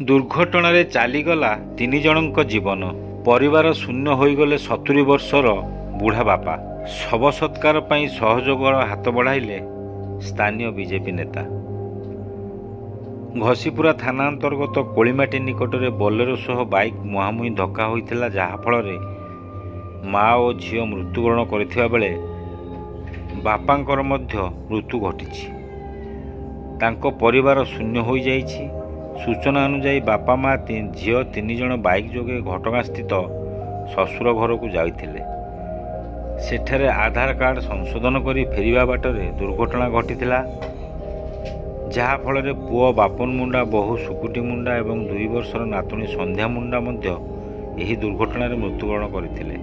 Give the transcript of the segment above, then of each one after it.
ଦୁର୍ଘଟଣାରେ ଚାଲିଗଲା 3 ଜଣଙ୍କ ଜୀବନ। ପରିବାର ଶୂନ୍ୟ ହୋଇଗଲେ 70 ବର୍ଷର ବୁଢ଼ା ବାପା। ଶବ ସତ୍କାର ପାଇଁ ସହଯୋଗର ହାତ ବଢ଼ାଇଲେ ସ୍ଥାନୀୟ ବିଜେପି ନେତା। ଘସିପୁରା ଥାନା ଅନ୍ତର୍ଗତ କୋଳିମାଟି ନିକଟରେ ବୋଲେରୋ ସହ ବାଇକ୍ ମୁହାଁମୁହିଁ ଧକ୍କା ହୋଇଥିଲା, ଯାହାଫଳରେ ମା ଓ ଝିଅ ମୃତ୍ୟୁବରଣ କରିଥିବା ବେଳେ ବାପାଙ୍କର ମଧ୍ୟ ମୃତ୍ୟୁ ଘଟିଛି। ତାଙ୍କ ପରିବାର ଶୂନ୍ୟ ହୋଇଯାଇଛି। ସୂଚନା ଅନୁଯାୟୀ ବାପା ମା ଝିଅ 3 ଜଣ ବାଇକ୍ ଯୋଗେ ଘଟଗାଁ ସ୍ଥିତ ଶ୍ୱଶୁର ଘରକୁ ଯାଇଥିଲେ। ସେଠାରେ ଆଧାର କାର୍ଡ ସଂଶୋଧନ କରି ଫେରିବା ବାଟରେ ଦୁର୍ଘଟଣା ଘଟିଥିଲା, ଯାହାଫଳରେ ପୁଅ ବାପନ ମୁଣ୍ଡା, ବୋହୂ ସୁକୁଟି ମୁଣ୍ଡା ଏବଂ 2 ବର୍ଷର ନାତୁଣୀ ସନ୍ଧ୍ୟା ମୁଣ୍ଡା ମଧ୍ୟ ଏହି ଦୁର୍ଘଟଣାରେ ମୃତ୍ୟୁବରଣ କରିଥିଲେ।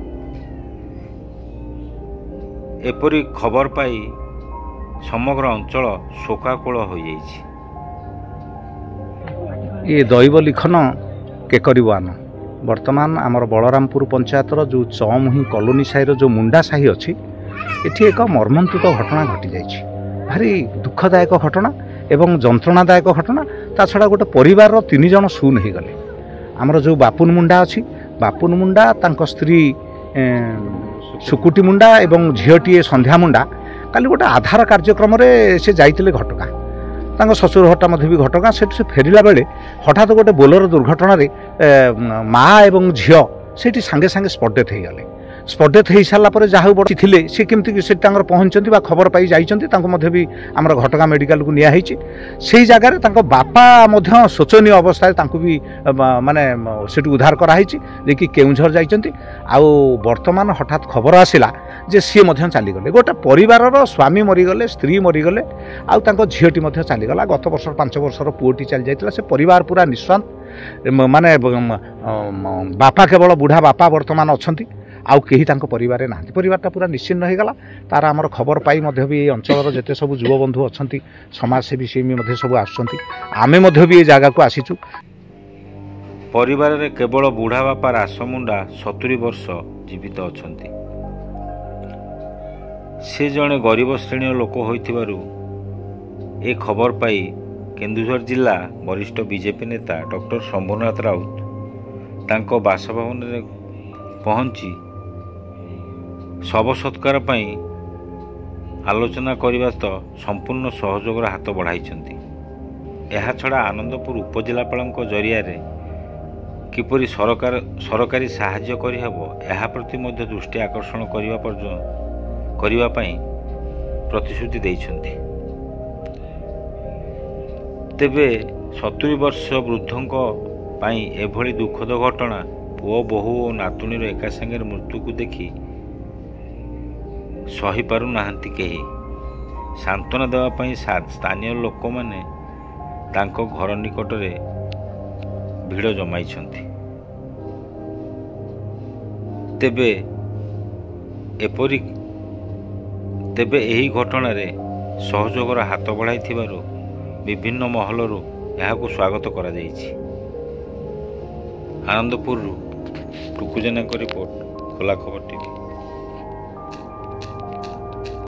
ଏପରି ଖବର ପାଇ ସମଗ୍ର ଅଞ୍ଚଳ ଶୋକାକୁଳ ହୋଇଯାଇଛି। ये दैव लिखन के करिवान वर्तमान आमर बलरामपुर पंचायतर जो चौमुही कॉलोनी साहिर जो मुंडा साही अच्छी एठी एक मर्मन्तुक घटना घटी जाइछि। भारी दुखदायक घटना एवं जंत्रणादायक घटना। ता छड़ा गोटे परिवार 3 जन शून हो गले। आमर जो बापुन मुंडा अच्छी, बापुन मुंडा तांको स्त्री सुकुटी मुंडा एवं झीटी संध्या मुंडा काली गोटे आधार कार्यक्रम से जाइतिले घटगां। तांको शशुर घरटा भी घटगां। से फेरिला बेले हठात गोटे बोलेरो दुर्घटना माँ एवं झील से सांगे सांगे स्पॉट डेथ हो गले। स्पॉट डेथ हो सारा पर जहाँ बड़ी थे सी केमती से पहुँचती खबर पाई जाइए भी आम घटगां मेडिकल को निया से जगार बापा शोचनीय अवस्था भी माने से उद्धार कराई कि केउझर जाइए। वर्तमान हठात खबर आसला जे सी चलीगले। गोटे परिवार स्वामी मरीगले, स्त्री मरीगले, आउ झीटी चलीगला। गत वर्ष 5 वर्षर पुओटी चली जाता। से परिवार पूरा निश्वांत। माने बापा केवल बुढ़ा बापा वर्तमान अच्छा, आउ कहीं परिवार ना। परिवारटा पूरा निश्चिन्न हो गला। तार आमर खबर पाई भी अंचल जिते सब युव बंधु अच्छा, समाजसेवी सी सब आमे भी ये जगह को आसीचु। परिवार रे केवल बुढ़ा बापा रासमुंडा 70 वर्ष जीवित अच्छा। से जड़े गरीब श्रेणी लोक होइथिबारु ए खबर पाई केन्दुझर जिला वरिष्ठ बीजेपी नेता डॉक्टर शंभुनाथ राउत तांको बासभवन रे पहुंची शव सत्कार पाई आलोचना करने तो संपूर्ण सहयोगर हाथ बढ़ाई। यह छड़ा आनंदपुर उपजिलापाल जरिया किपरि सरकारी साहाय्य करहब यह प्रति मध्य दृष्टि आकर्षण करने प्रतिश्रुति देइछन्ति। तेबे 70 वर्ष वृद्धों पाई एभली दुखद घटना पुओ बोहू और नातुणीर एका संगे मृत्यु को देखि सही पारु नाहंती केही। सांत्वना देवाई स्थानीय लोक मैंने तांको घर निकटरे भिड़ जमाइछन्ति। तेबे एही घटना रे सहयोगर हाथ बढ़ाई विभिन्न महलरू यहाकू स्वागत करा जाइछि। आनंदपुर टुकु जेना को रिपोर्ट, खोला खबर टीवी।